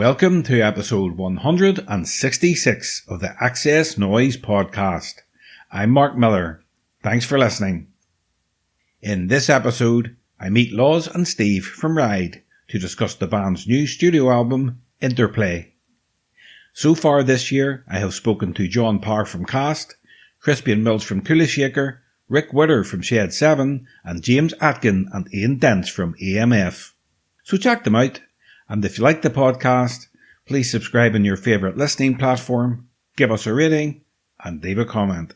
Welcome to episode 166 of the XS Noize Podcast. I'm Mark Millar. Thanks for listening. In this episode, I meet Laurence and Steve from Ride to discuss the band's new studio album, Interplay. So far this year, I have spoken to John Parr from Cast, Crispian Mills from Kula Shaker, Rick Witter from Shed 7, and James Atkin and Ian Dents from AMF. So check them out. And if you like the podcast, please subscribe on your favourite listening platform, give us a rating, and leave a comment.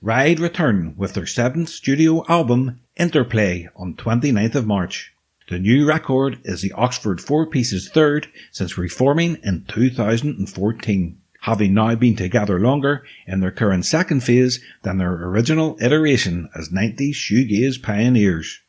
Ride return with their 7th studio album, Interplay, on 29th of March. The new record is the Oxford Four Pieces' third since reforming in 2014. Having now been together longer in their current second phase than their original iteration as 90s shoegaze pioneers.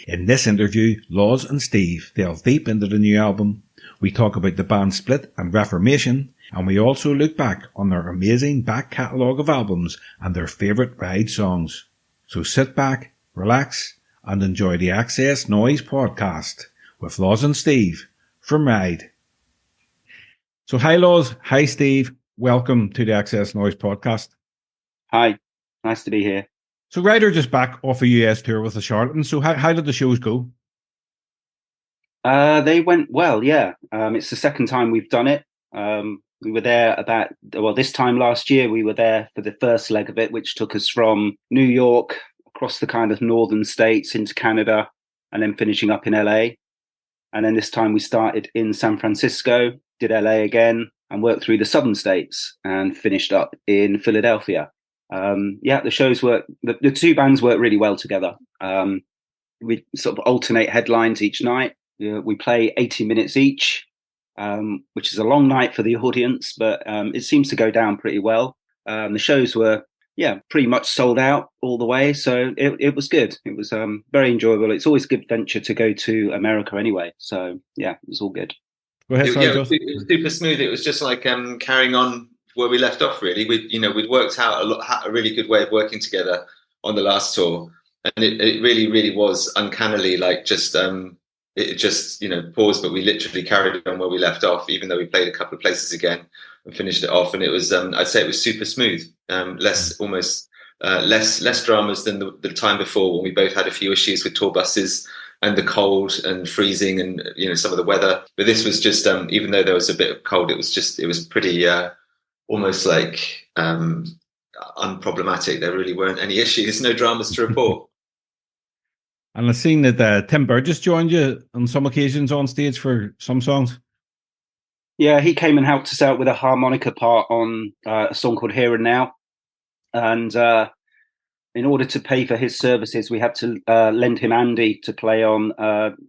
In this interview, Laws and Steve delve deep into the new album. We talk about the band's split and reformation, and we also look back on their amazing back catalogue of albums and their favourite Ride songs. So sit back, relax, and enjoy the XS Noize Podcast with Laws and Steve from Ride. So hi Laws, hi Steve, welcome to the XS Noize Podcast. Hi, nice to be here. So Ride are just back off a US tour with the Charlatans, so how did the shows go? They went well, yeah. It's the second time we've done it. We were there this time last year we were there for the first leg of it, which took us from New York across the kind of northern states into Canada and then finishing up in LA. And then this time we started in San Francisco, did LA again, and worked through the southern states and finished up in Philadelphia. The shows the two bands work really well together. We sort of alternate headlines each night. We play 80 minutes each, which is a long night for the audience, but it seems to go down pretty well. The shows were, pretty much sold out all the way. So it was good. It was very enjoyable. It's always a good venture to go to America anyway. So, it was all good. Go ahead, it was super smooth. It was just like carrying on where we left off, really. We'd worked out a really good way of working together on the last tour. And it really, really was uncannily like it just paused, but we literally carried on where we left off, even though we played a couple of places again and finished it off. And it was, I'd say it was super smooth, less dramas than the time before when we both had a few issues with tour buses and the cold and freezing and, some of the weather. But this was just, even though there was a bit of cold, it was pretty, almost like unproblematic. There really weren't any issues, no dramas to report. And I've seen that Tim Burgess joined you on some occasions on stage for some songs. Yeah, he came and helped us out with a harmonica part on a song called Here and Now. And in order to pay for his services, we had to lend him Andy to play on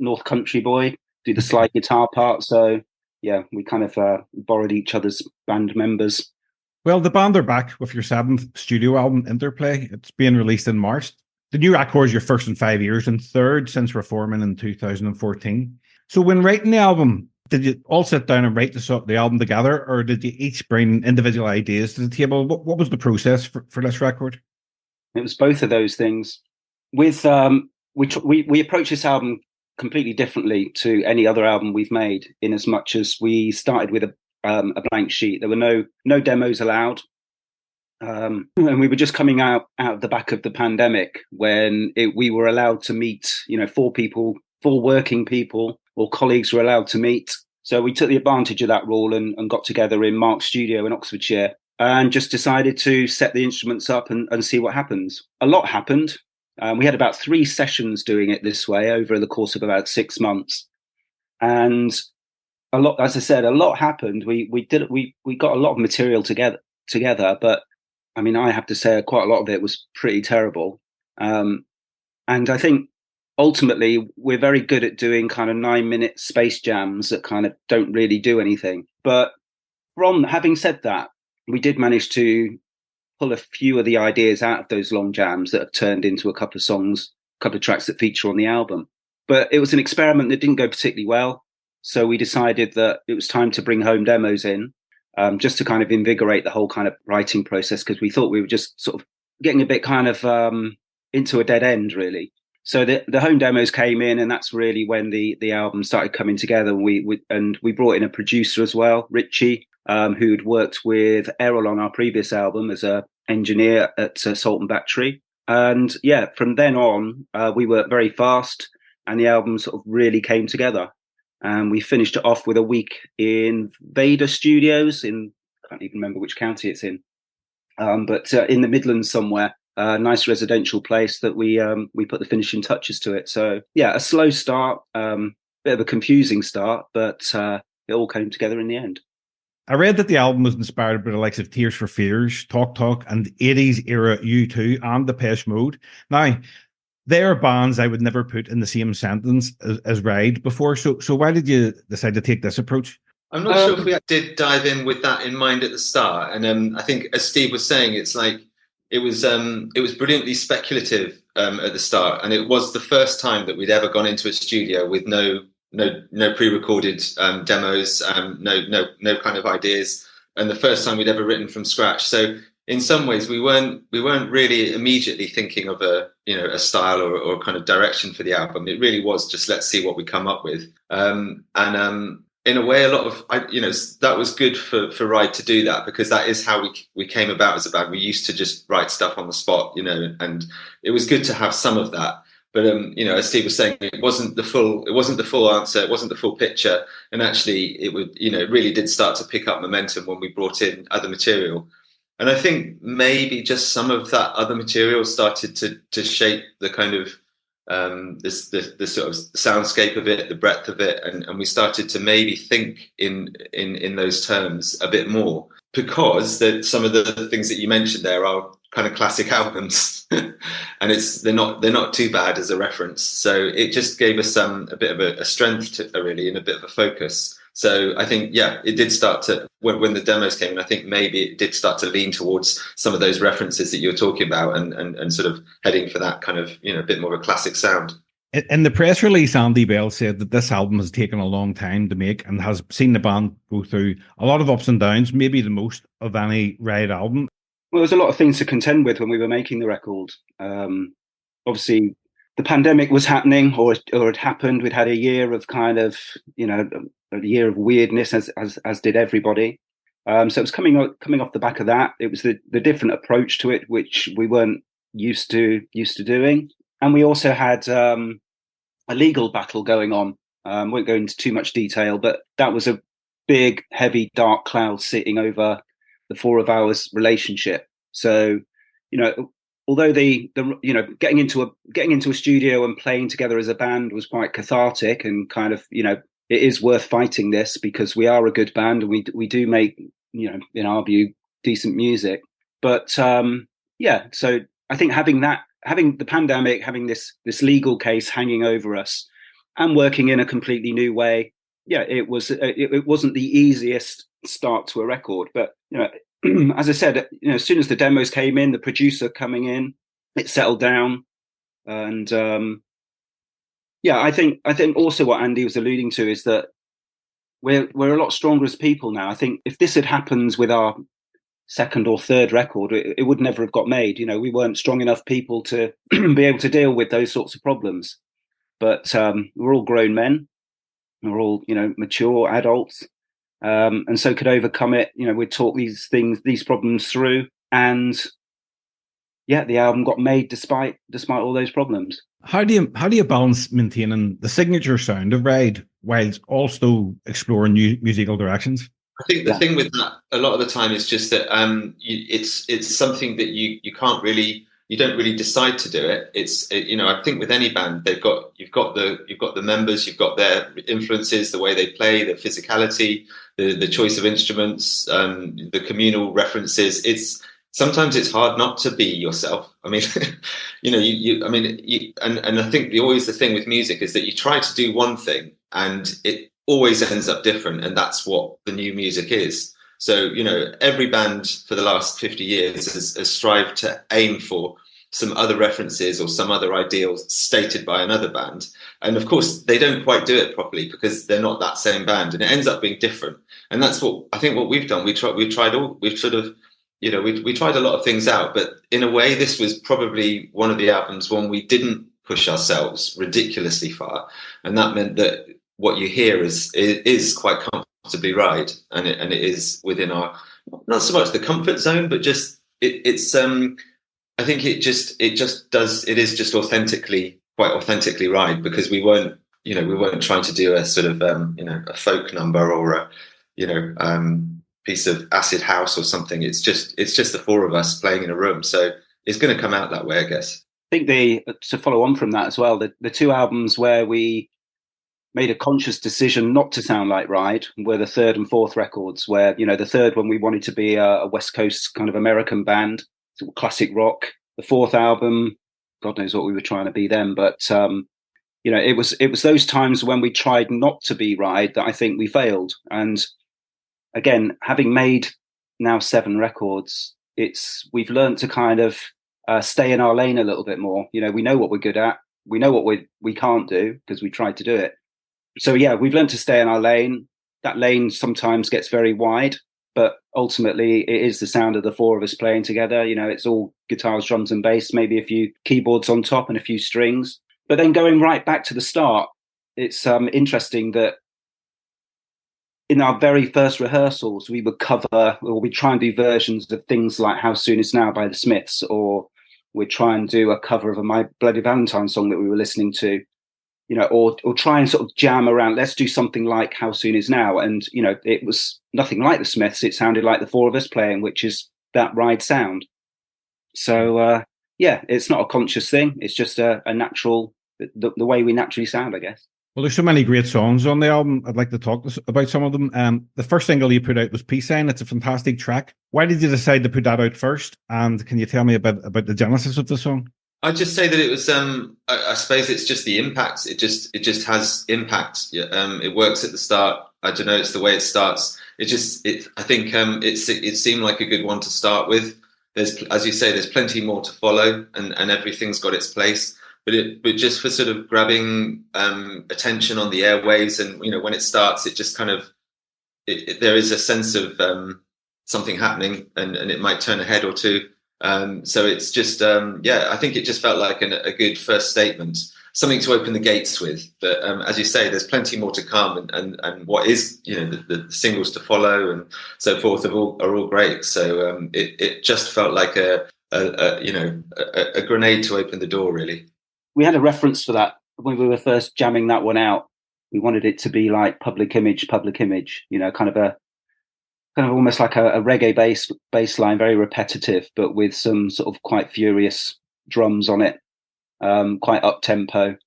North Country Boy, do the slide guitar part. So, we kind of borrowed each other's band members. Well, the band are back with your 7th studio album, Interplay. It's being released in March. The new record is your first in 5 years and third since reforming in 2014. So when writing the album, did you all sit down and write the album together, or did you each bring individual ideas to the table? What was the process for this record? It was both of those things. With we approached this album completely differently to any other album we've made, in as much as we started with a blank sheet. There were no demos allowed. And we were just coming out of the back of the pandemic when we were allowed to meet, 4 working people or colleagues were allowed to meet. So we took the advantage of that rule and got together in Mark's studio in Oxfordshire and just decided to set the instruments up and see what happens. A lot happened. We had about 3 sessions doing it this way over the course of about 6 months. And a lot happened. We got a lot of material together, but I mean, I have to say quite a lot of it was pretty terrible. And I think ultimately we're very good at doing kind of 9-minute space jams that kind of don't really do anything. But from having said that, we did manage to pull a few of the ideas out of those long jams that have turned into a couple of songs, a couple of tracks that feature on the album. But it was an experiment that didn't go particularly well. So we decided that it was time to bring home demos in. Just to kind of invigorate the whole kind of writing process, because we thought we were just sort of getting a bit kind of a dead end, really. So the home demos came in, and that's really when the album started coming together. We brought in a producer as well, Richie, who'd worked with Errol on our previous album as a engineer at Salt and Battery. And yeah, from then on, we worked very fast, and the album sort of really came together. And we finished it off with a week in Vader Studios I can't even remember which county it's in, but in the Midlands somewhere. A nice residential place that we put the finishing touches to it. So yeah, a slow start, bit of a confusing start, but it all came together in the end. I read that the album was inspired by the likes of Tears for Fears, Talk Talk, and 80s era U2 and Depeche Mode. Now, they are bands I would never put in the same sentence as Ride before. So why did you decide to take this approach? I'm not sure if we did dive in with that in mind at the start. And I think, as Steve was saying, it's like it was brilliantly speculative at the start, and it was the first time that we'd ever gone into a studio with no pre-recorded demos, no kind of ideas, and the first time we'd ever written from scratch. So in some ways, we weren't really immediately thinking of a style or kind of direction for the album. It really was just, let's see what we come up with. In a way, a lot of that was good for Ride to do that, because that is how we came about as a band. We used to just write stuff on the spot, and it was good to have some of that. But as Steve was saying, it wasn't the full answer, it wasn't the full picture, and actually it really did start to pick up momentum when we brought in other material. And I think maybe just some of that other material started to shape the kind of the sort of soundscape of it, the breadth of it, and we started to maybe think in those terms a bit more, because some of the things that you mentioned there are kind of classic albums, and they're not too bad as a reference. So it just gave us a bit of a strength to really, and a bit of a focus. So I think, yeah, it did start to, when the demos came in, I think maybe it did start to lean towards some of those references that you were talking about, and sort of heading for that kind of, a bit more of a classic sound. In the press release, Andy Bell said that this album has taken a long time to make and has seen the band go through a lot of ups and downs, maybe the most of any Ride album. Well, there's a lot of things to contend with when we were making the record. Obviously, the pandemic was happening, or had happened. We'd had a year of kind of, a year of weirdness, as did everybody. So it was coming off the back of that. It was the different approach to it, which we weren't used to doing. And we also had a legal battle going on. Won't go into too much detail, but that was a big, heavy, dark cloud sitting over the four of our relationship. So, although getting into a studio and playing together as a band was quite cathartic, and kind of, it is worth fighting this, because we are a good band and we do make, in our view, decent music. But so I think having the pandemic, having this legal case hanging over us, and working in a completely new way, it wasn't the easiest start to a record. But as I said, as soon as the demos came in, the producer coming in, it settled down. And I think also what Andy was alluding to is that we're a lot stronger as people now. I think if this had happened with our second or third record, it would never have got made. We weren't strong enough people to be able to deal with those sorts of problems. But we're all grown men. We're all, mature adults, and so could overcome it. We'd talk these problems through, and the album got made despite all those problems. How do you balance maintaining the signature sound of Ride whilst also exploring new musical directions? I think the thing with that a lot of the time is just that it's something that you don't really decide to do it. I think with any band, you've got the members, you've got their influences, the way they play, the physicality, the choice of instruments, the communal references. Sometimes it's hard not to be yourself. I mean, and I think always the thing with music is that you try to do one thing and it always ends up different, and that's what the new music is. So, every band for the last 50 years has strived to aim for some other references or some other ideals stated by another band. And of course, they don't quite do it properly because they're not that same band, and it ends up being different. And that's what I think what we've done. We've sort of we tried a lot of things out, but in a way, this was probably one of the albums when we didn't push ourselves ridiculously far, and that meant that what you hear is quite comfortably right, and it is within our, not so much the comfort zone, but just it's I think it is just quite authentically right, because we weren't trying to do a sort of a folk number or a piece of acid house or something. It's just the four of us playing in a room, so it's going to come out that way, I guess. I think to follow on from that as well, the two albums where we made a conscious decision not to sound like Ride were the third and fourth records, where, the third one we wanted to be a West Coast kind of American band, classic rock. The fourth album, God knows what we were trying to be then, but it was those times when we tried not to be Ride that I think we failed. And again, having made now 7 records, we've learned to kind of stay in our lane a little bit more. We know what we're good at. We know what we can't do because we tried to do it. So yeah, we've learned to stay in our lane. That lane sometimes gets very wide, but ultimately it is the sound of the four of us playing together. It's all guitars, drums and bass, maybe a few keyboards on top and a few strings. But then going right back to the start, it's interesting that in our very first rehearsals, we would try and do versions of things like How Soon Is Now by the Smiths, or we'd try and do a cover of a My Bloody Valentine song that we were listening to, or try and sort of jam around, let's do something like How Soon Is Now. And, it was nothing like the Smiths. It sounded like the four of us playing, which is that Ride sound. So, it's not a conscious thing. It's just a natural, the way we naturally sound, I guess. Well, there's so many great songs on the album. I'd like to talk about some of them. The first single you put out was Peace Sign. It's a fantastic track. Why did you decide to put that out first? And can you tell me about the genesis of the song? I'd just say that it was, I suppose it's just the impact. It just has impact. It works at the start. I don't know, it's the way it starts. I think it seemed like a good one to start with. There's, as you say, there's plenty more to follow, and everything's got its place. But just for sort of grabbing attention on the airwaves, and when it starts, it just kind of there is a sense of something happening, and it might turn a head or two. So it's just I think it just felt like a good first statement, something to open the gates with. But as you say, there's plenty more to come, and what is the singles to follow and so forth are all great. So it just felt like a grenade to open the door, really. We had a reference for that when we were first jamming that one out. We wanted it to be like Public Image, kind of almost like a reggae bass line, very repetitive, but with some sort of quite furious drums on it, quite up tempo.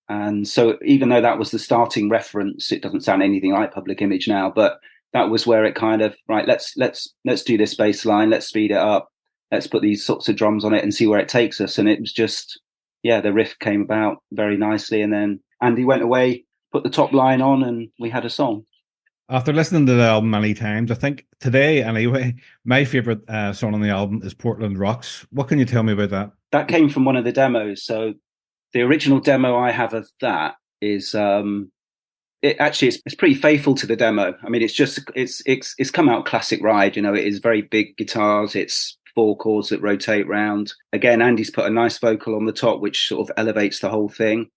And so even though that was the starting reference, it doesn't sound anything like Public Image now, but that was where it kind of, right, let's do this bass line, let's speed it up, let's put these sorts of drums on it and see where it takes us. And it was just, the riff came about very nicely. And then Andy went away, put the top line on, and we had a song. After listening to the album many times, I think today, anyway, my favourite song on the album is Portland Rocks. What can you tell me about that? That came from one of the demos. So the original demo I have of that is, it's pretty faithful to the demo. I mean, it's come out classic Ride. It is very big guitars. It's 4 chords that rotate round. Again, Andy's put a nice vocal on the top, which sort of elevates the whole thing.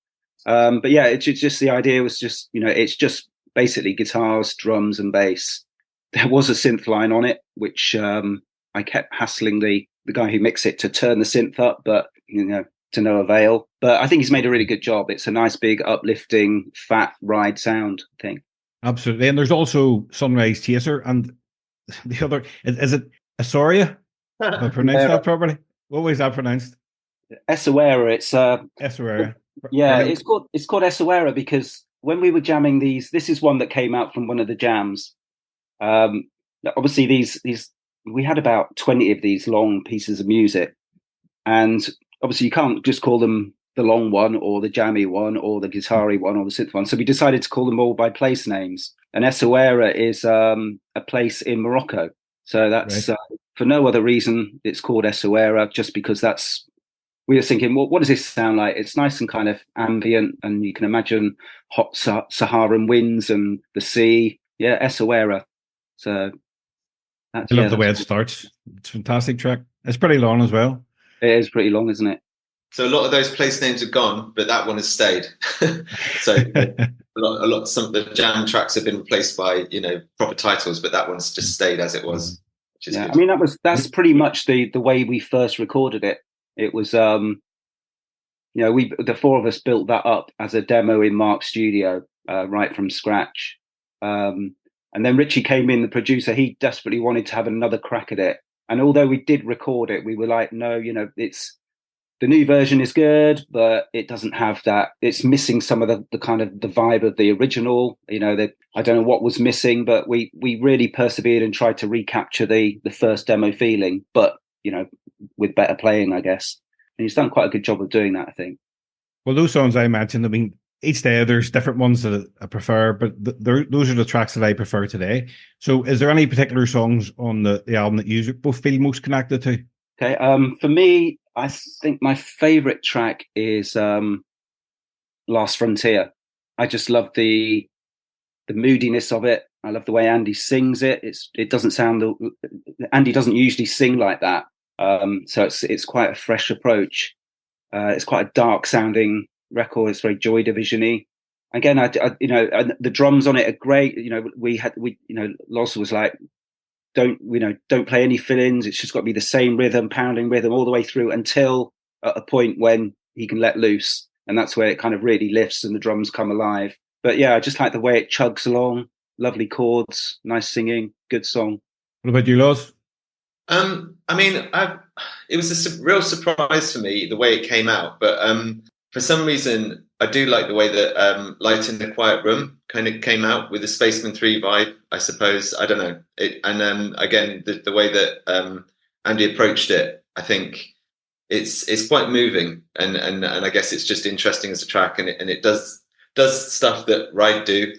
But yeah, it's just the idea was just, it's just basically guitars, drums and bass. There was a synth line on it, which I kept hassling the guy who mixed it to turn the synth up, but to no avail. But I think he's made a really good job. It's a nice, big, uplifting, fat Ride sound thing. Absolutely. And there's also Sunrise Chaser, and the other, is it Asoria? Have I pronounced that properly? What was that pronounced? Esawera. It's Esawera. Yeah, it's called Esawera because when we were jamming these, this is one that came out from one of the jams. Obviously, these we had about 20 of these long pieces of music, and obviously you can't just call them the long one or the jammy one or the guitar-y one or the synth one. So we decided to call them all by place names. And Essaouira is a place in Morocco. So that's right. For no other reason, it's called Essaouira, just because we were thinking, well, what does this sound like? It's nice and kind of ambient, and you can imagine hot Saharan winds and the sea. Yeah, Essaouira. So I love the way it starts. It's a fantastic track. It's pretty long as well. It is pretty long, isn't it? So a lot of those place names are gone, but that one has stayed. So some of the jam tracks have been replaced by, proper titles, but that one's just stayed as it was, which is good. I mean, that's pretty much the way we first recorded it. It was, the four of us built that up as a demo in Mark's studio, right from scratch. And then Richie came in, the producer. He desperately wanted to have another crack at it. And although we did record it, we were like, no, it's the new version is good, but it doesn't have that. It's missing some of the kind of the vibe of the original. That I don't know what was missing, but we really persevered and tried to recapture the first demo feeling, but with better playing, I guess. And he's done quite a good job of doing that, I think. Well, those songs I mentioned, I mean, each day there's different ones that I prefer, but those are the tracks that I prefer today. So is there any particular songs on the album that you both feel most connected to? Okay, for me, I think my favorite track is Last Frontier. I just love the moodiness of it. I love the way Andy sings it. It doesn't sound, Andy doesn't usually sing like that. So it's quite a fresh approach. It's quite a dark sounding record. It's very Joy Division-y. Again, and the drums on it are great. Loz was like, don't play any fill-ins. It's just got to be the same rhythm, pounding rhythm all the way through until at a point when he can let loose. And that's where it kind of really lifts and the drums come alive. But yeah, I just like the way it chugs along. Lovely chords, nice singing, good song. What about you, Loz? I mean, it was a real surprise for me the way it came out. But for some reason, I do like the way that Light in the Quiet Room kind of came out with the Spaceman 3 vibe, I suppose. I don't know. Again, the way that Andy approached it, I think it's quite moving. And I guess it's just interesting as a track. And it does stuff that Ride do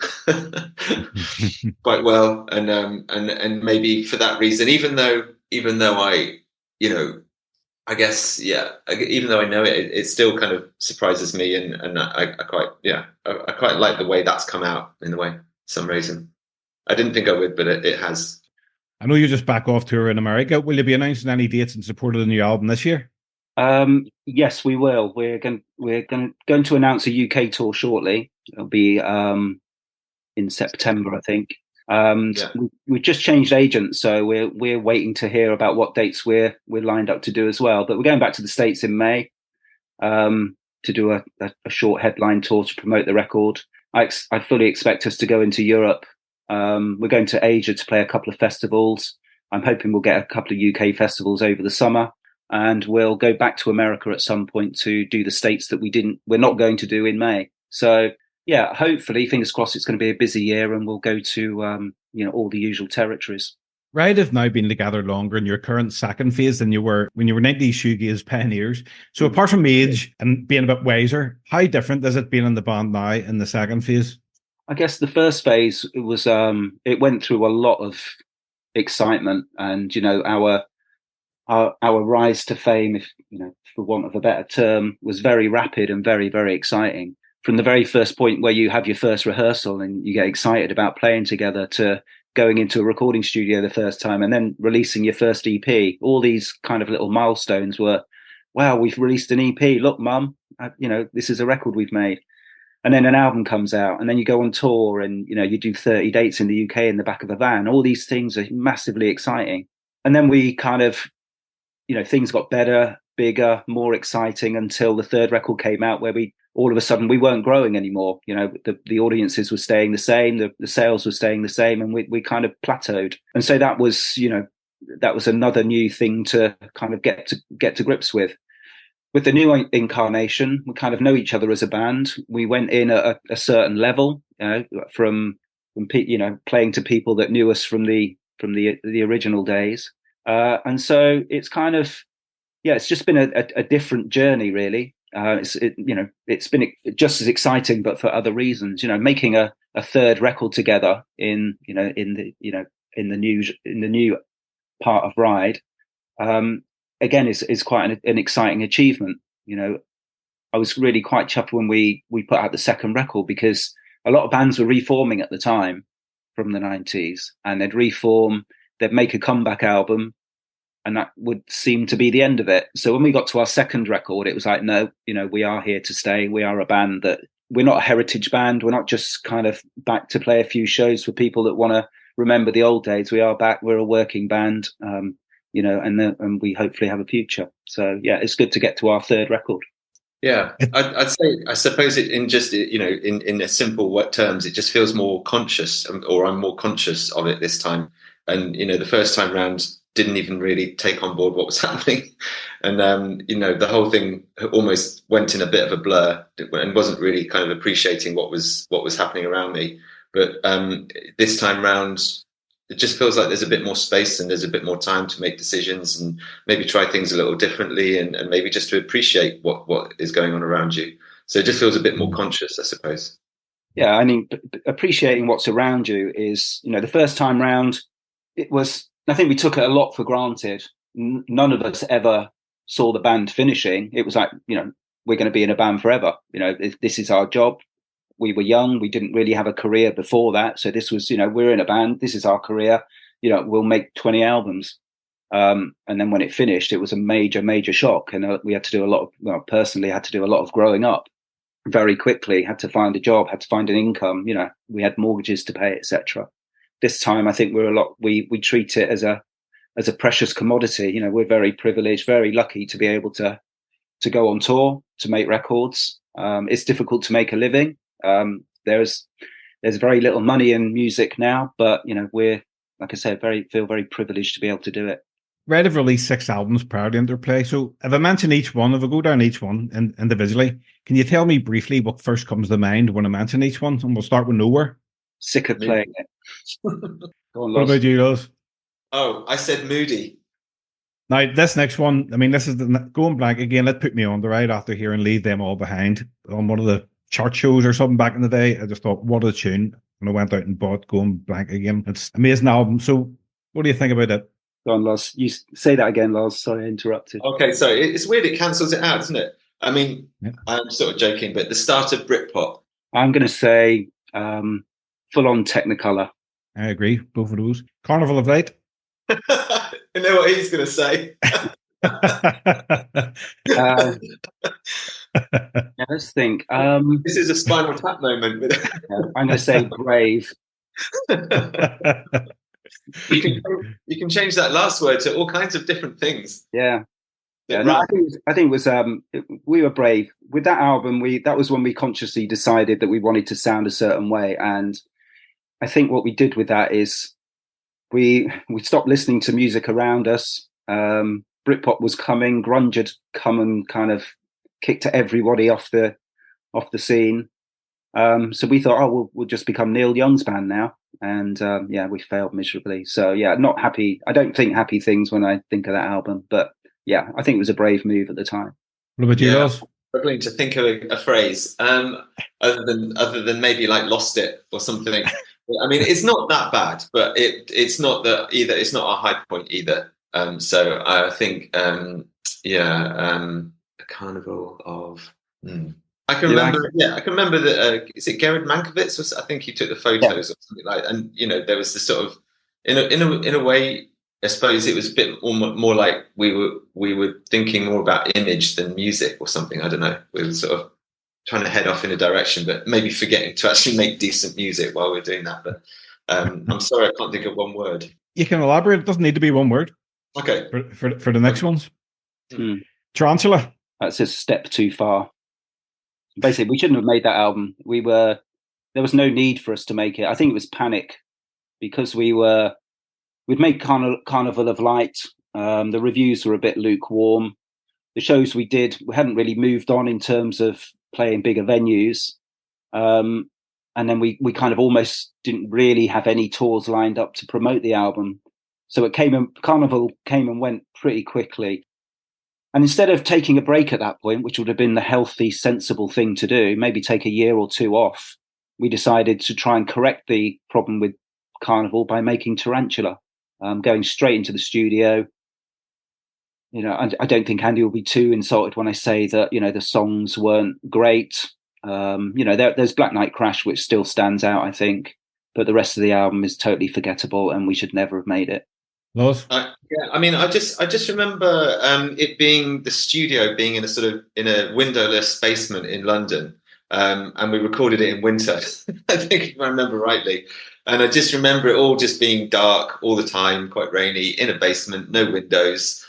quite well. And maybe for that reason, even though I, I guess, even though I know it, it still kind of surprises me, and I quite like the way that's come out in the way, for some reason. I didn't think I would, but it has. I know you're just back off tour in America. Will you be announcing any dates in support of the new album this year? Yes, we will. We're going to announce a UK tour shortly. It'll be in September, I think. We just changed agents, so we're waiting to hear about what dates we're lined up to do as well. But we're going back to the States in May to do a short headline tour to promote the record. I fully expect us to go into Europe. We're going to Asia to play a couple of festivals. I'm hoping we'll get a couple of UK festivals over the summer, and we'll go back to America at some point to do the States that we're not going to do in May. So yeah, hopefully, fingers crossed, it's going to be a busy year, and we'll go to all the usual territories. Ride have now been together longer in your current second phase than you were when you were 90s shoegaze pioneers. So apart from age and being a bit wiser, how different has it been in the band now in the second phase? I guess the first phase, it was it went through a lot of excitement, and our rise to fame, if for want of a better term, was very rapid and very, very exciting. From the very first point where you have your first rehearsal and you get excited about playing together, to going into a recording studio the first time and then releasing your first EP, all these kind of little milestones were, wow, we've released an EP. Look, Mum, this is a record we've made. And then an album comes out, and then you go on tour, and you do 30 dates in the UK in the back of a van. All these things are massively exciting. And then we kind of, things got better, bigger, more exciting, until the third record came out, where all of a sudden we weren't growing anymore. The audiences were staying the same, the sales were staying the same, and we kind of plateaued. And so that was another new thing to kind of get to grips with. With the new incarnation, we kind of know each other as a band. We went in at a certain level, from playing to people that knew us from the original days, and so it's kind of it's just been a different journey, really. It's been just as exciting, but for other reasons. Making a third record together in the new part of Ride. Again, is quite an exciting achievement. I was really quite chuffed when we put out the second record, because a lot of bands were reforming at the time from the 90s, and they'd reform they'd make a comeback album, and that would seem to be the end of it. So when we got to our second record, it was like, no, we are here to stay. We are a band that we're not a heritage band. We're not just kind of back to play a few shows for people that want to remember the old days. We are back. We're a working band, and we hopefully have a future. So yeah, it's good to get to our third record. Yeah, I'd say, I suppose it in just, in a simple terms, it just feels more conscious, or I'm more conscious of it this time. And, the first time round didn't even really take on board what was happening. And, the whole thing almost went in a bit of a blur and wasn't really kind of appreciating what was happening around me. But this time round, it just feels like there's a bit more space and there's a bit more time to make decisions and maybe try things a little differently and maybe just to appreciate what is going on around you. So it just feels a bit more conscious, I suppose. Yeah, I mean, appreciating what's around you is, the first time round, I think we took it a lot for granted. None of us ever saw the band finishing. It was like, we're going to be in a band forever. This is our job. We were young. We didn't really have a career before that. So this was, we're in a band. This is our career. We'll make 20 albums. And then when it finished, it was a major, major shock. And we had to do personally had to do a lot of growing up very quickly, had to find a job, had to find an income. We had mortgages to pay, etc. This time, I think we treat it as a precious commodity. We're very privileged, very lucky to be able to go on tour, to make records. It's difficult to make a living. There's very little money in music now, but we're, like I said, feel very privileged to be able to do it. Red have released 6 albums prior to Interplay. So if I mention each one, if I go down each one individually, can you tell me briefly what first comes to mind when I mention each one? And we'll start with Nowhere. Sick of playing it. Go on, what about you, Loz? Oh, I said Moody. Now, this next one, I mean, this is Going Blank again. It put me on the right after hearing Leave Them All Behind on one of the chart shows or something back in the day. I just thought, what a tune. And I went out and bought Going Blank again. It's an amazing album. So what do you think about it? Go on, Loz. You say that again, Loz. Sorry, I interrupted. Okay, so it's weird. It cancels it out, isn't it? I mean, yeah. I'm sort of joking, but the start of Britpop. I'm going to say full-on Technicolor. I agree. Both of those. Carnival of Light. You know what he's going to say. Let's think. This is a Spinal Tap moment. I'm going to say Brave. You can change that last word to all kinds of different things. Yeah. No, I think it was we were brave with that album. That was when we consciously decided that we wanted to sound a certain way, and I think what we did with that is we stopped listening to music around us. Britpop was coming, grunge had come and kind of kicked everybody off the scene. So we thought, we'll just become Neil Young's band now, and we failed miserably. So not happy. I don't think happy things when I think of that album, but yeah, I think it was a brave move at the time. What about you, Ross? Struggling to think of a phrase other than maybe like Lost It or something. I mean, it's not that bad, but it's not that either. It's not a high point either. So I think, a carnival of. I can remember. Yeah, I can remember that. Is it Gerard Mankiewicz? I think he took the photos or something like. And there was this sort of, in a way, I suppose it was a bit more like we were thinking more about image than music or something. I don't know. We were sort of trying to head off in a direction, but maybe forgetting to actually make decent music while we're doing that. But I'm sorry, I can't think of one word. You can elaborate. It doesn't need to be one word. Okay. For the next ones. Tarantula. That's a step too far. Basically, we shouldn't have made that album. There was no need for us to make it. I think it was panic because we'd made Carnival of Light. The reviews were a bit lukewarm. The shows we did, we hadn't really moved on in terms of playing bigger venues. And then we kind of almost didn't really have any tours lined up to promote the album. So Carnival came and went pretty quickly. And instead of taking a break at that point, which would have been the healthy, sensible thing to do, maybe take a year or two off, we decided to try and correct the problem with Carnival by making Tarantula, going straight into the studio. I don't think Andy will be too insulted when I say that, the songs weren't great. There's Black Knight Crash, which still stands out, I think, but the rest of the album is totally forgettable and we should never have made it. Laws? Yeah, I mean, I just remember it being the studio being in a sort of in a windowless basement in London, and we recorded it in winter. I think if I remember rightly, and I just remember it all just being dark all the time, quite rainy, in a basement, no windows,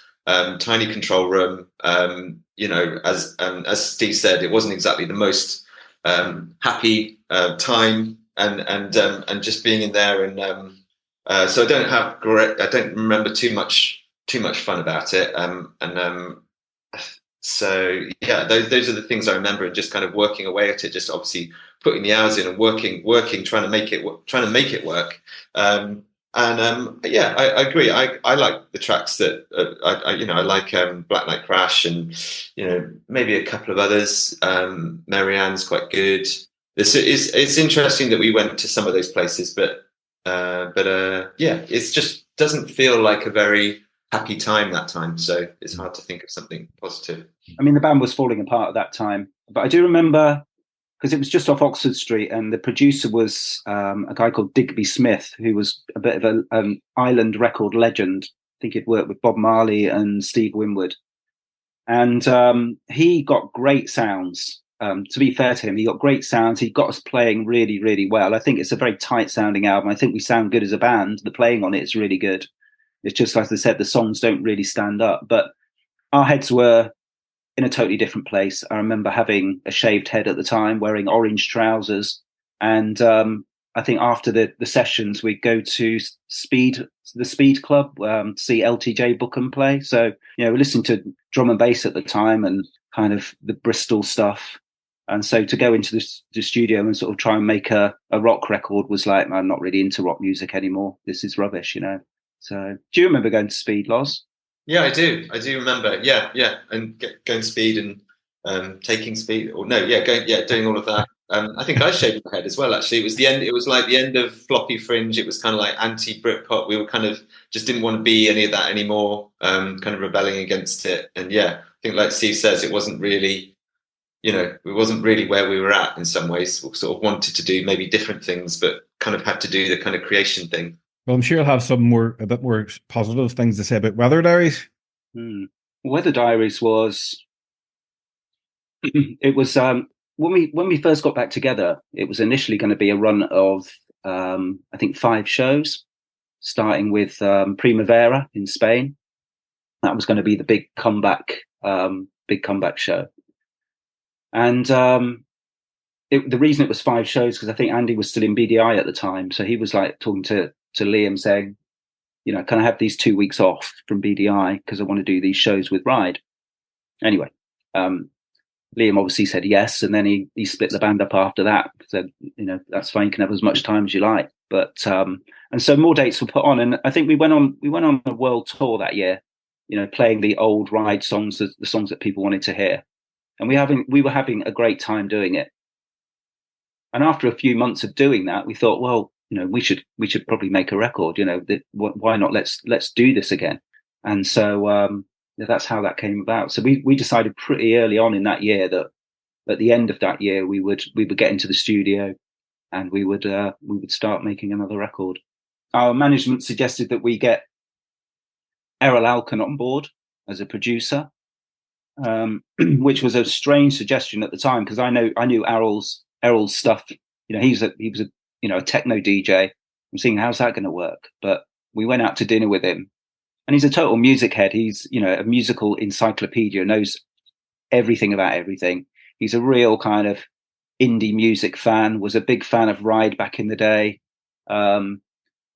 tiny control room. As Steve said, it wasn't exactly the most happy time, and just being in there and. So I don't remember too much fun about it. So yeah, those are the things I remember, and just kind of working away at it, just obviously putting the hours in and working, trying to make it work. Yeah, I agree. I like the tracks that I like Black Night Crash, and maybe a couple of others. Marianne's quite good. It's interesting that we went to some of those places, but yeah, it's just doesn't feel like a very happy time that time. So it's hard to think of something positive. I mean, the band was falling apart at that time, but I do remember because it was just off Oxford Street, and the producer was a guy called Digby Smith, who was a bit of an island record legend. I think he'd worked with Bob Marley and Steve Winwood, and he got great sounds. To be fair to him, he got great sounds. He got us playing really, really well. I think it's a very tight sounding album. I think we sound good as a band. The playing on it is really good. It's just, as I said, the songs don't really stand up, but our heads were in a totally different place. I remember having a shaved head at the time, wearing orange trousers. And I think after the sessions, we'd go to the Speed Club, to see LTJ Bookham play. So, we listened to drum and bass at the time and kind of the Bristol stuff. And so to go into the studio and sort of try and make a rock record was like, I'm not really into rock music anymore. This is rubbish, So do you remember going to Speed, Loz? Yeah, I do. I do remember. Yeah, and going Speed and taking Speed. Or no, doing all of that. I think I shaved my head as well. Actually, it was the end. It was like the end of Floppy Fringe. It was kind of like anti-Britpop. We were kind of just didn't want to be any of that anymore. Kind of rebelling against it. And yeah, I think like Steve says, it wasn't really. It wasn't really where we were at in some ways. We sort of wanted to do maybe different things, but kind of had to do the kind of creation thing. Well, I'm sure you'll have a bit more positive things to say about Weather Diaries. Weather Diaries was, it was, when we first got back together, it was initially going to be a run of, I think 5 shows, starting with Primavera in Spain. That was going to be the big comeback show. And the reason it was 5 shows, because I think Andy was still in BDI at the time. So he was like talking to Liam saying, can I have these 2 weeks off from BDI because I want to do these shows with Ride? Anyway, Liam obviously said yes. And then he split the band up after that. Said, that's fine. You can have as much time as you like. But, and so more dates were put on. And I think we went on a world tour that year, playing the old Ride songs, the songs that people wanted to hear. And we were having a great time doing it. And after a few months of doing that, we thought, well, we should probably make a record. Why not? Let's do this again. And so that's how that came about. So we decided pretty early on in that year that at the end of that year we would get into the studio and we would start making another record. Our management suggested that we get Errol Alkan on board as a producer. Which was a strange suggestion at the time because I knew Errol's stuff. He was a techno DJ. I'm thinking, how's that going to work? But we went out to dinner with him, and he's a total music head. He's a musical encyclopedia, knows everything about everything. He's a real kind of indie music fan. Was a big fan of Ride back in the day, and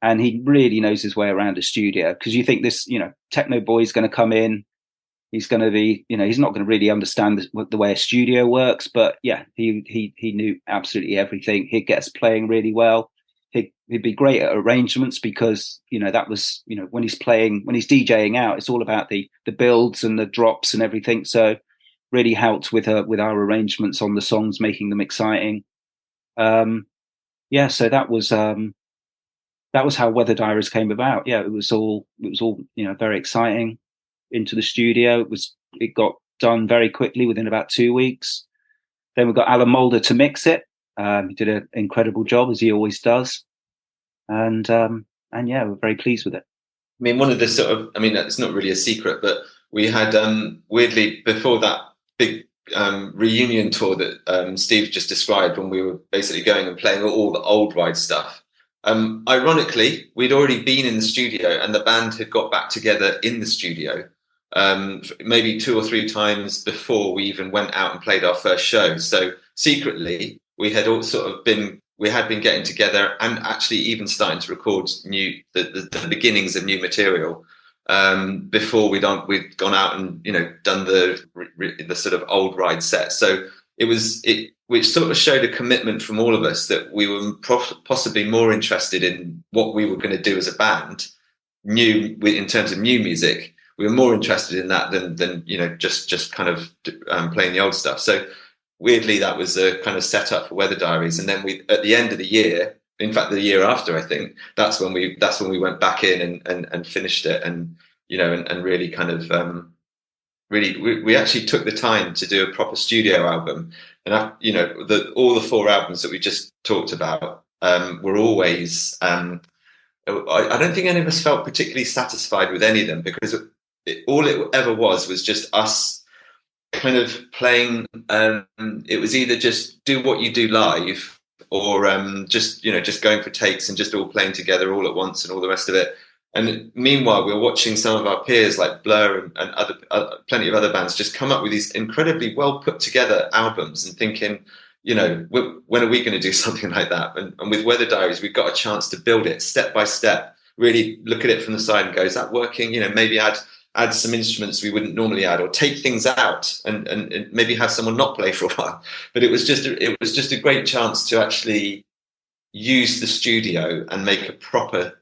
he really knows his way around a studio because you think this techno boy's going to come in. He's going to be, he's not going to really understand the way a studio works, but yeah, he knew absolutely everything. He'd get us playing really well. He'd be great at arrangements because, that was, when he's DJing out, it's all about the builds and the drops and everything. So really helped with our arrangements on the songs, making them exciting. So that was how Weather Diaries came about. Yeah, it was all, very exciting. Into the studio. It got done very quickly within about 2 weeks. Then we got Alan Moulder to mix it. He did an incredible job as he always does. And yeah, we're very pleased with it. mean, one of the sort of, I mean, it's not really a secret, but we had weirdly before that big reunion tour that Steve just described, when we were basically going and playing all the old ride stuff. Ironically, we'd already been in the studio, and the band had got back together in the studio maybe 2 or 3 times before we even went out and played our first show. So secretly, we had all sort of been getting together and actually even starting to record the beginnings of new material before we'd gone out and done the sort of old ride set. So which sort of showed a commitment from all of us that we were possibly more interested in what we were going to do as a band, in terms of new music. We were more interested in that than just kind of playing the old stuff. So weirdly, that was a kind of setup for Weather Diaries. And then at the end of the year, in fact, the year after, I think that's when we went back in and finished it, and really kind of we actually took the time to do a proper studio album. And all the 4 albums that we just talked about were always. I don't think any of us felt particularly satisfied with any of them, because all it ever was just us kind of playing. It was either just do what you do live, or just going for takes and just all playing together all at once and all the rest of it. And meanwhile, we were watching some of our peers like Blur and other plenty of other bands just come up with these incredibly well put together albums, and thinking, when are we going to do something like that? And with Weather Diaries, we got a chance to build it step by step, really look at it from the side and go, is that working? Maybe add some instruments we wouldn't normally add, or take things out and maybe have someone not play for a while. But it was just a great chance to actually use the studio and make a proper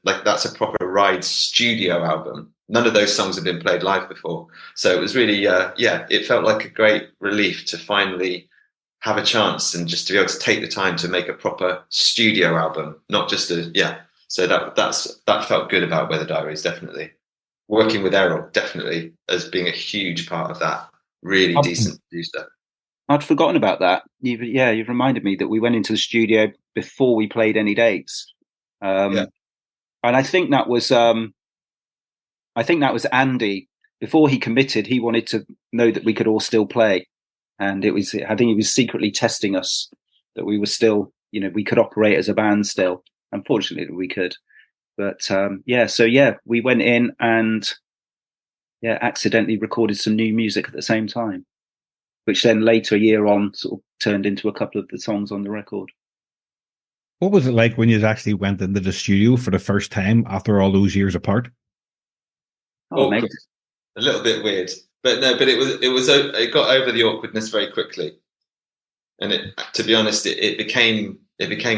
ride studio album. None of those songs had been played live before. So it was really, it felt like a great relief to finally have a chance and just to be able to take the time to make a proper studio album, not just So that felt good about Weather Diaries, definitely. Working with Errol, definitely, as being a huge part of that. Really decent producer. I'd forgotten about that. You've reminded me that we went into the studio before we played any dates. And I think that was Andy. Before he committed, he wanted to know that we could all still play. And I think he was secretly testing us, that we were still, we could operate as a band still. Unfortunately, we could. But we went in and accidentally recorded some new music at the same time, which then later, a year on, sort of turned into a couple of the songs on the record. What was it like when you actually went into the studio for the first time after all those years apart? Awkward. A little bit weird, but it got over the awkwardness very quickly, and to be honest, it became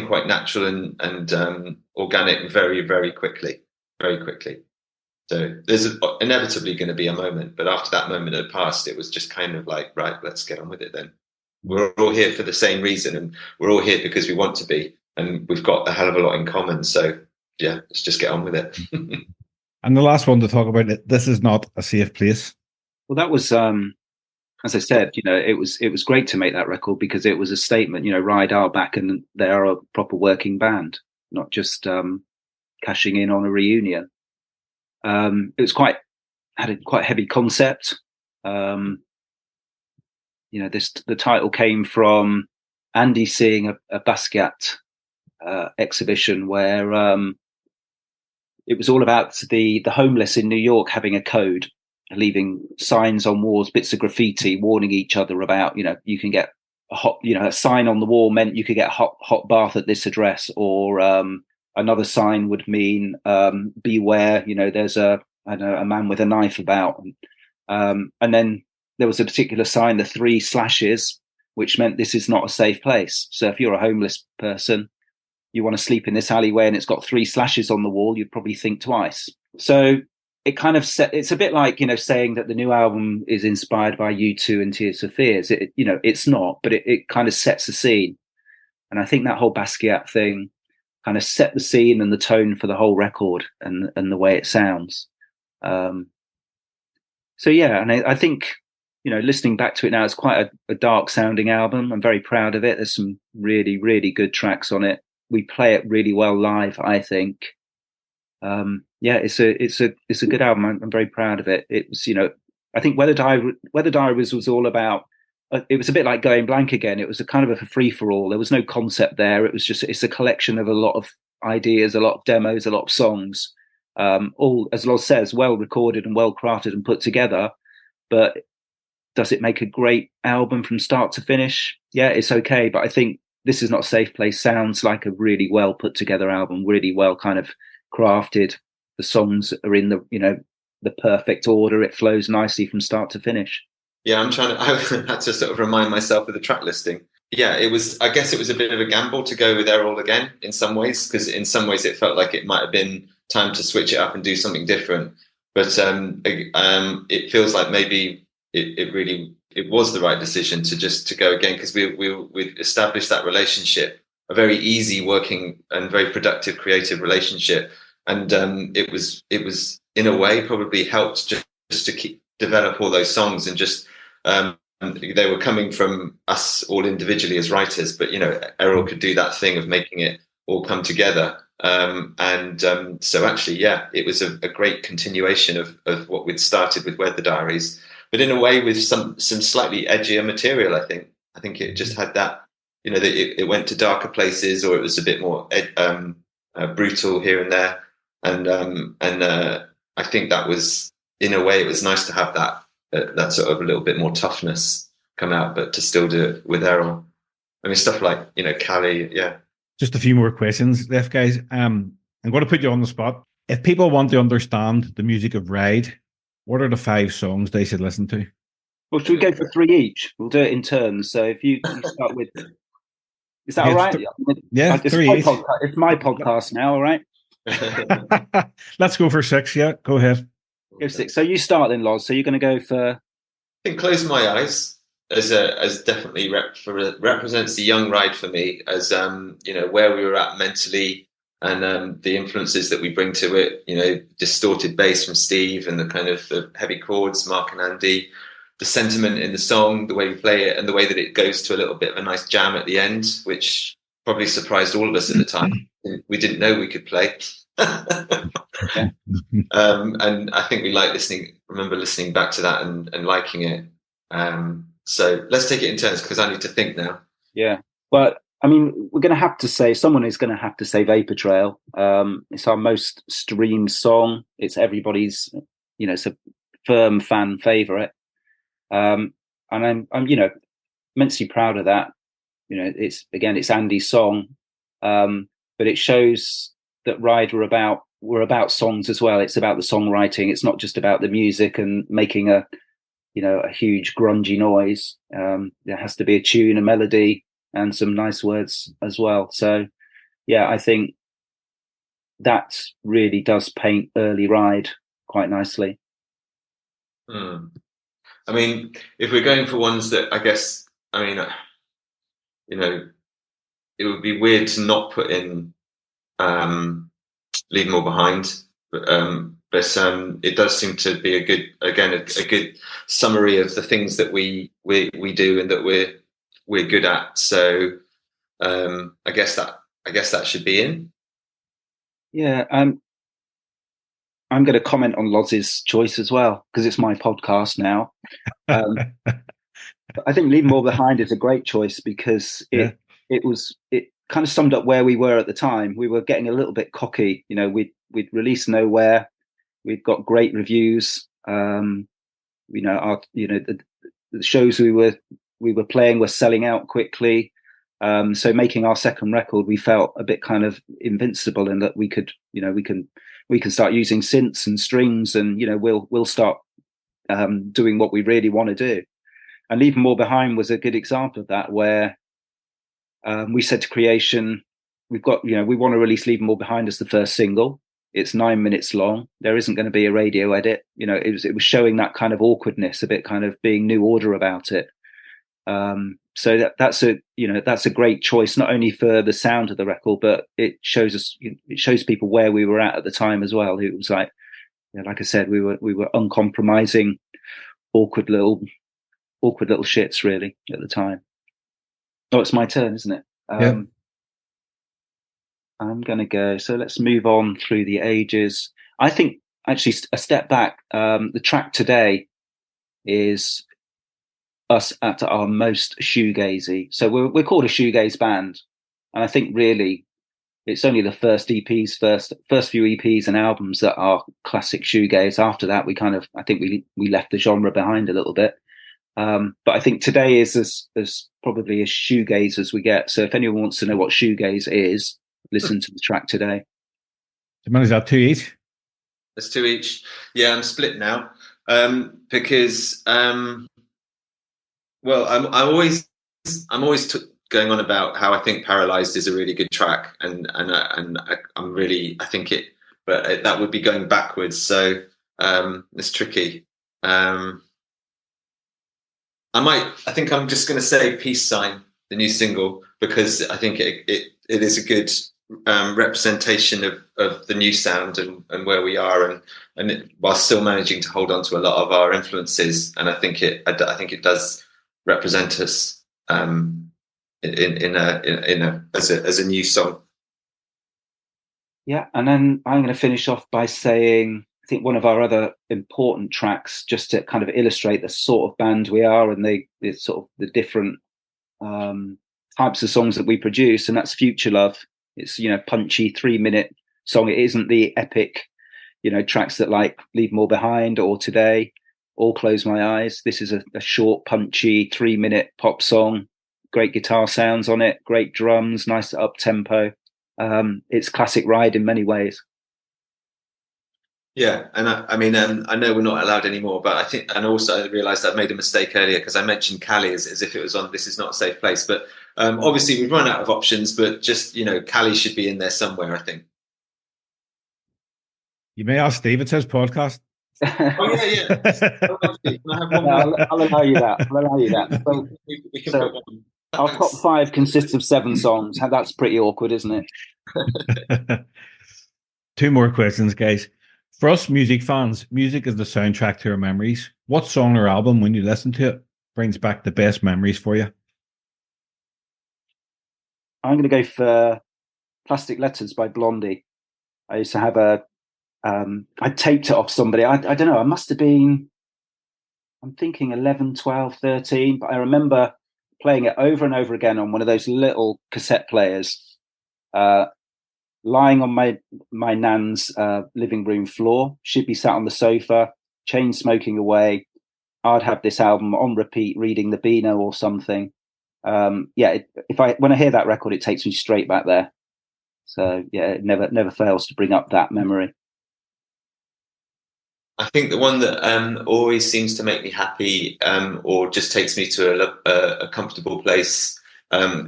quite natural and organic very, very quickly, very quickly. So there's inevitably going to be a moment, but after that moment had passed, it was just kind of like, right, let's get on with it then. We're all here for the same reason, and we're all here because we want to be, and we've got a hell of a lot in common. So yeah, let's just get on with it. And the last one to talk about, this is not a safe place. Well, that was, as I said, it was great to make that record because it was a statement. Ride are back and they are a proper working band, not just cashing in on a reunion. It was had a quite heavy concept. The title came from Andy seeing a Basquiat exhibition where it was all about the homeless in New York having a code, leaving signs on walls, bits of graffiti warning each other about, you can get a sign on the wall meant you could get a hot bath at this address, or another sign would mean beware, there's a man with a knife about. And then there was a particular sign, the 3 slashes, which meant this is not a safe place. So if you're a homeless person, you want to sleep in this alleyway and it's got 3 slashes on the wall, you'd probably think twice. So it kind of it's a bit like, saying that the new album is inspired by U2 and Tears for Fears. It's not, but it kind of sets the scene. And I think that whole Basquiat thing kind of set the scene and the tone for the whole record and the way it sounds. And I think, listening back to it now, it's quite a dark sounding album. I'm very proud of it. There's some really, really good tracks on it. We play it really well live, I think. Yeah, it's a good album. I'm very proud of it. It was, I think Weather Diaries was all about. It was a bit like Going Blank again. It was a kind of a free for all. There was no concept there. It's a collection of a lot of ideas, a lot of demos, a lot of songs. All, as Loz says, well recorded and well crafted and put together. But does it make a great album from start to finish? Yeah, it's okay. But I think This Is Not a Safe Place sounds like a really well put together album, really well kind of crafted. The songs are in the perfect order. It flows nicely from start to finish. Yeah, I had to sort of remind myself of the track listing. Yeah, I guess it was a bit of a gamble to go with Errol again in some ways, because in some ways it felt like it might have been time to switch it up and do something different. But it feels like maybe it was the right decision to go again, because we established that relationship, a very easy working and very productive creative relationship, and it was in a way probably helped just to develop all those songs, and just they were coming from us all individually as writers, but Errol could do that thing of making it all come together. So actually, yeah, it was a great continuation of what we'd started with Weather Diaries, but in a way with some slightly edgier material. I think it just had that, that it went to darker places, or it was a bit more brutal here and there, and I think that was, in a way, it was nice to have that sort of a little bit more toughness come out, but to still do it with Errol. I mean, stuff like Cali, yeah. Just a few more questions left, guys. I'm going to put you on the spot. If people want to understand the music of Ride, what are the 5 songs they should listen to? Well, should we go for 3 each? We'll do it in turns. So if you start with, is that all right? Yeah, it's 3 each. It's my podcast now, all right? Let's go for 6. Yeah, go ahead. Go 6. So you start then, Loz. So you're going to go for. I think Close My Eyes as definitely represents the young Ride for me, as where we were at mentally, and the influences that we bring to it. Distorted bass from Steve, and the kind of the heavy chords, Mark and Andy, the sentiment in the song, the way we play it, and the way that it goes to a little bit of a nice jam at the end, which probably surprised all of us at the time. We didn't know we could play. Yeah. And I think we remember listening back to that and liking it. So let's take it in turns, because I need to think now. Yeah. But I mean, someone is going to have to say Vapor Trail. It's our most streamed song. It's everybody's, it's a firm fan favorite. And I'm immensely proud of that. It's Andy's song. But it shows that Ride we're about songs as well. It's about the songwriting. It's not just about the music and making a huge grungy noise. There has to be a tune, a melody, and some nice words as well. So, yeah, I think that really does paint early Ride quite nicely. I mean, if we're going for ones that, I guess, it would be weird to not put in Leave More Behind, but it does seem to be a good summary of the things that we do and that we're good at. So I guess that should be in. Yeah, I'm going to comment on Loz's choice as well, because it's my podcast now. I think Leave More Behind is a great choice, because it kind of summed up where we were at the time. We were getting a little bit cocky. We'd released Nowhere. We'd got great reviews. The shows we were playing were selling out quickly. So making our second record, we felt a bit kind of invincible in that we can start using synths and strings, and we'll start doing what we really want to do. And Leave More Behind was a good example of that, where we said to Creation, we want to release Leave More Behind as the first single. It's 9 minutes long. There isn't going to be a radio edit. It was showing that kind of awkwardness, a bit kind of being New Order about it. So that's a great choice, not only for the sound of the record, but it shows people where we were at the time as well. It was like I said, we were uncompromising, awkward little shits really at the time. Oh, it's my turn, isn't it? Yeah. I'm going to go. So let's move on through the ages. I think actually a step back. The track today is us at our most shoegazy. So we're called a shoegaze band, and I think really it's only the first few EPs and albums that are classic shoegaze. After that, I think we left the genre behind a little bit. But I think today is as probably as shoegaze as we get. So if anyone wants to know what shoegaze is, listen to the track today. How many is that? 2 each? That's 2 each. Yeah, I'm split now because well, I'm always going on about how I think Paralyzed is a really good track, and I'm really, I think it, but that would be going backwards. So it's tricky. I think I'm just going to say Peace Sign, the new single, because I think it is a good representation of the new sound and where we are, and while still managing to hold on to a lot of our influences. And I think it does represent us as a new song. Yeah, and then I'm going to finish off by saying, I think one of our other important tracks, just to kind of illustrate the sort of band we are and the sort of the different types of songs that we produce, and that's Future Love. It's, punchy 3-minute song. It isn't the epic, tracks that like Leave More Behind or Today or Close My Eyes. This is a short, punchy 3-minute pop song. Great guitar sounds on it, great drums, nice up tempo. It's classic Ride in many ways. Yeah, and I mean, I know we're not allowed anymore, but I think, and also I realised I made a mistake earlier because I mentioned Cali as if it was on This Is Not a Safe Place. But obviously we've run out of options, but just, Cali should be in there somewhere, I think. You may ask Steve, it says podcast. Oh, yeah. I'll allow you that. So our top 5 consists of 7 songs. That's pretty awkward, isn't it? 2 more questions, guys. For us music fans, music is the soundtrack to our memories. What song or album, when you listen to it, brings back the best memories for you? I'm going to go for Plastic Letters by Blondie. I used to have I taped it off somebody. I don't know, I must have been, I'm thinking 11, 12, 13, but I remember playing it over and over again on one of those little cassette players, lying on my nan's living room floor. She'd be sat on the sofa, chain smoking away. I'd have this album on repeat, reading the Beano or something. When I hear that record, it takes me straight back there. So yeah, it never fails to bring up that memory. I think the one that always seems to make me happy, or just takes me to a comfortable place,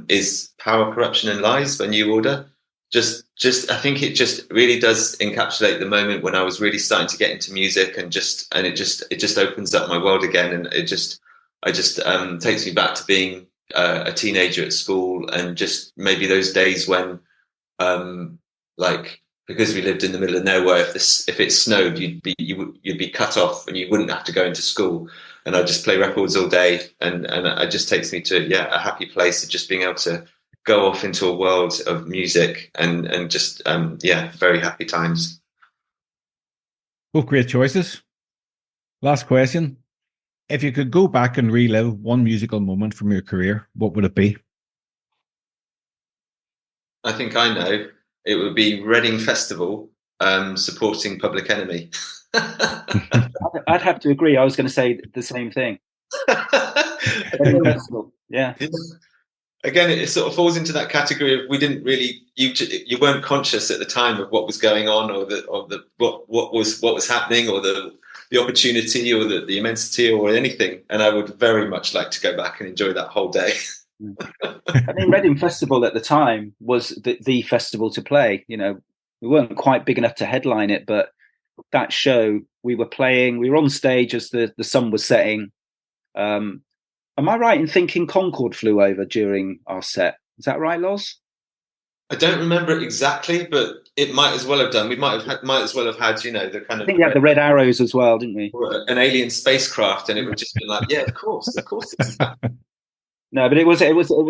is Power, Corruption and Lies by New Order. I think it just really does encapsulate the moment when I was really starting to get into music, and it just opens up my world again, and it just takes me back to being a teenager at school, and just maybe those days when because we lived in the middle of nowhere, if it snowed, you'd be cut off and you wouldn't have to go into school, and I'd just play records all day, and it just takes me to a happy place of just being able to go off into a world of music and just very happy times. Both great choices. Last question. If you could go back and relive one musical moment from your career, what would it be? I think I know. It would be Reading Festival supporting Public Enemy. I'd have to agree. I was going to say the same thing. Reading Festival, yeah. Again, it sort of falls into that category of we didn't really, you weren't conscious at the time of what was going on, or what was happening, or the opportunity, or the immensity, or anything. And I would very much like to go back and enjoy that whole day. I mean, Reading Festival at the time was the festival to play. We weren't quite big enough to headline it, but that show we were on stage as the sun was setting. Am I right in thinking Concorde flew over during our set? Is that right, Loz? I don't remember it exactly, but it might as well have done. We might as well have had, the kind of. I think we had the red arrows as well, didn't we? An alien spacecraft, and it would just be like, yeah, of course. No, but it was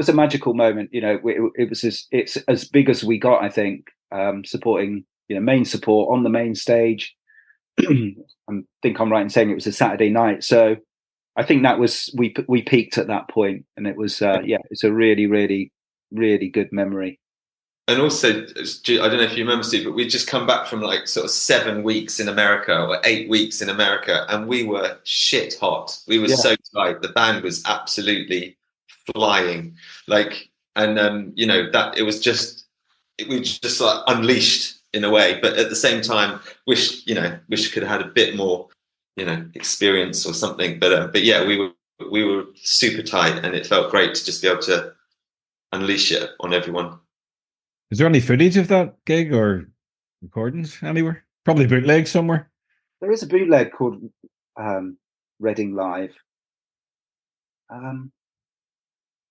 a magical moment. You know, it's as big as we got. I think supporting, you know, main support on the main stage. I think I'm right in saying it was a Saturday night. So I think that was we peaked at that point, and it was it's a really, really, really good memory. And also, I don't know if you remember, Steve, but we'd just come back from like sort of 7 weeks in America or 8 weeks in America, and we were shit hot. We were so tight. The band was absolutely flying, like, and you know, that it was just we just like unleashed in a way, but at the same time, wish could have had a bit more, you know, experience or something. But yeah, we were super tight, and it felt great to just be able to unleash it on everyone. Is there any footage of that gig or recordings anywhere? Probably bootleg somewhere. There is a bootleg called Reading Live.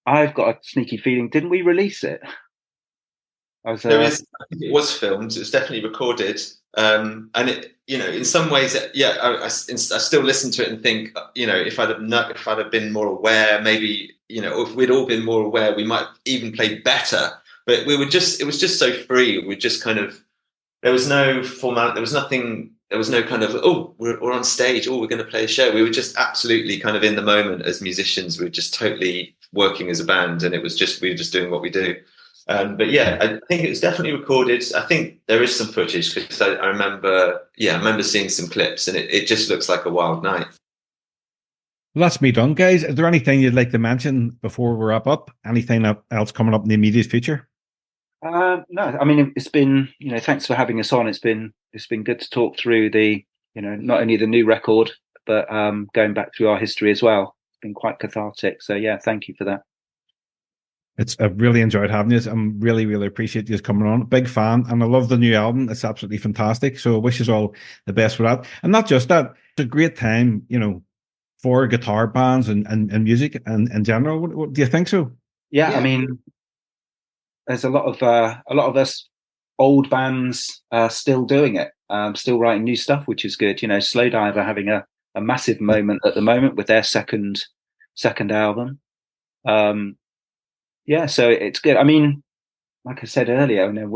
I've got a sneaky feeling, didn't we release it? I think it was filmed. It was definitely recorded, and it, you know, in some ways, I still listen to it and think, you know, if I'd have been more aware, maybe, you know, if we'd all been more aware, we might have even played better. But it was just so free. We just kind of, there was no format, there was nothing, there was no kind of, oh, we're on stage, oh, we're going to play a show. We were just absolutely kind of in the moment as musicians. We were just totally working as a band, and we were just doing what we do. But yeah, I think it was definitely recorded. I think there is some footage, because I remember seeing some clips, and it just looks like a wild night. Well, that's me done, guys. Is there anything you'd like to mention before we wrap up? Anything else coming up in the immediate future? No, I mean, it's been, you know, thanks for having us on. It's been good to talk through the, you know, not only the new record, but going back through our history as well. It's been quite cathartic. So yeah, thank you for that. I've really enjoyed having you. I'm really, really appreciate you coming on. Big fan, and I love the new album. It's absolutely fantastic. So I wish you all the best for that. And not just that, it's a great time, you know, for guitar bands and music and in general. What, do you think so? Yeah, I mean, there's a lot of us old bands still doing it, still writing new stuff, which is good. You know, Slowdive are having a massive moment at the moment with their second album. Yeah, so it's good. I mean, like I said earlier, you know,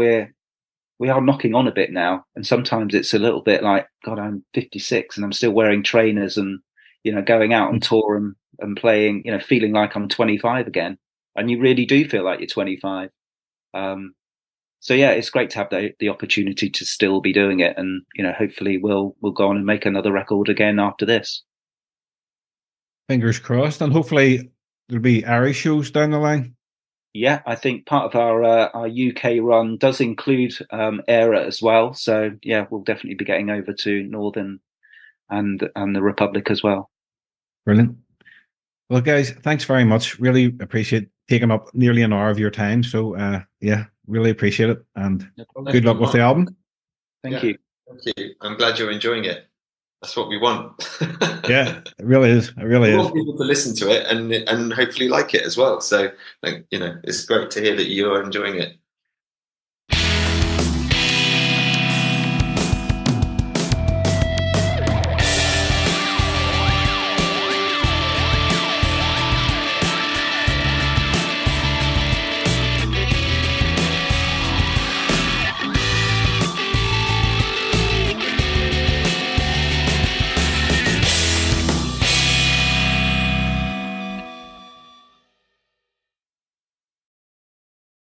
we are knocking on a bit now, and sometimes it's a little bit like, God, I'm 56 and I'm still wearing trainers and, you know, going out on tour and playing, you know, feeling like I'm 25 again, and you really do feel like you're 25. So yeah, it's great to have the opportunity to still be doing it, and, you know, hopefully we'll go on and make another record again after this. Fingers crossed, and hopefully there'll be Irish shows down the line. Yeah, I think part of our UK run does include Era as well. So yeah, we'll definitely be getting over to Northern and the Republic as well. Brilliant. Well, guys, thanks very much. Really appreciate taking up nearly an hour of your time. So yeah, really appreciate it, and good luck with the album. Thank you. Thank you. I'm glad you're enjoying it. That's what we want. Yeah, it really is. It really is. We want people to listen to it and hopefully like it as well. So, like, you know, it's great to hear that you are enjoying it.